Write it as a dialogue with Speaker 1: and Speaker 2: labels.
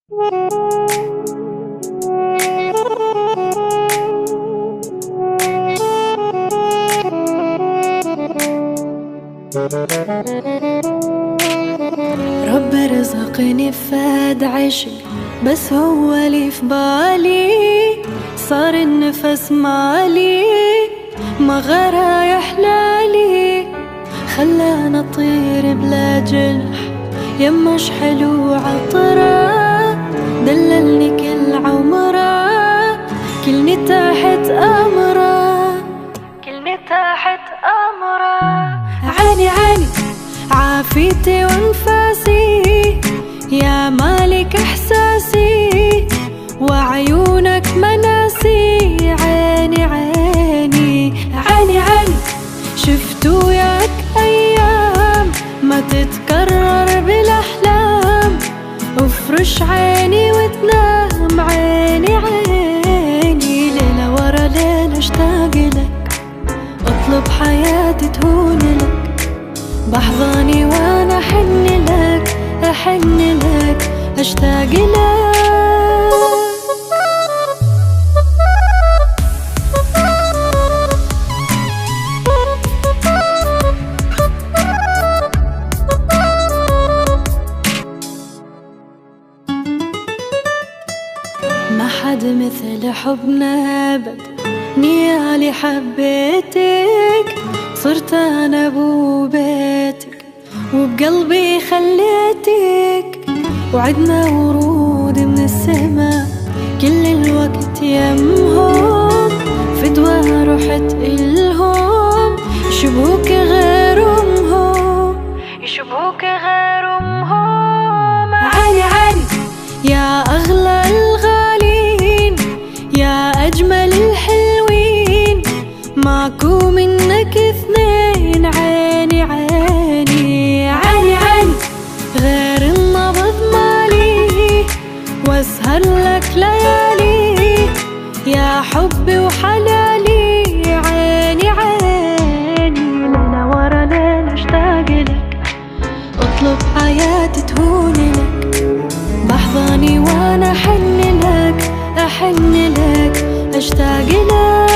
Speaker 1: رب رزقني فاد عشق، بس هو اللي في بالي صار النفس مالي، ما غيره يحلالي، خلانا اطير بلا جنح، يمش حلو عطره، دللني كل عمره، كلني تحت امره، كلني تحت امره. عيني عيني عافيتي وانفاسي، يا مالك احساسي، وعيونك مناسي. عيني عيني عيني عيني شفت وياك ايام ما تتكرر بالاحلام، افرش عيني وتنام. عيني عيني ليلة ورا ليلة اشتاق لك، اطلب حياتي تهون لك، بحضاني وانا احن لك، احن لك، اشتاق لك. ما حد مثل حبنا ابد، نيالي حبيتك، صرت انا ابو بيتك، وبقلبي خليتك، وعدنا ورود من السما كل الوقت يمهم، فدوى رحت إلهم، يشبهوك غير أمهم، يشبهوك غير أمهم. عيني عيني يا أغلى الغالين، يا أجمل الحلوين، ماكو منك اثنين. عيني عيني عيني عيني غير النبض مالي، واسهر لك ليالي، يا حبي وحلالي. عيني عيني ليلة ورا ليلة اشتاق لك، اطلب حياتي تهون لك، بحضاني وانا احن لك، احن لك، اشتاق لك.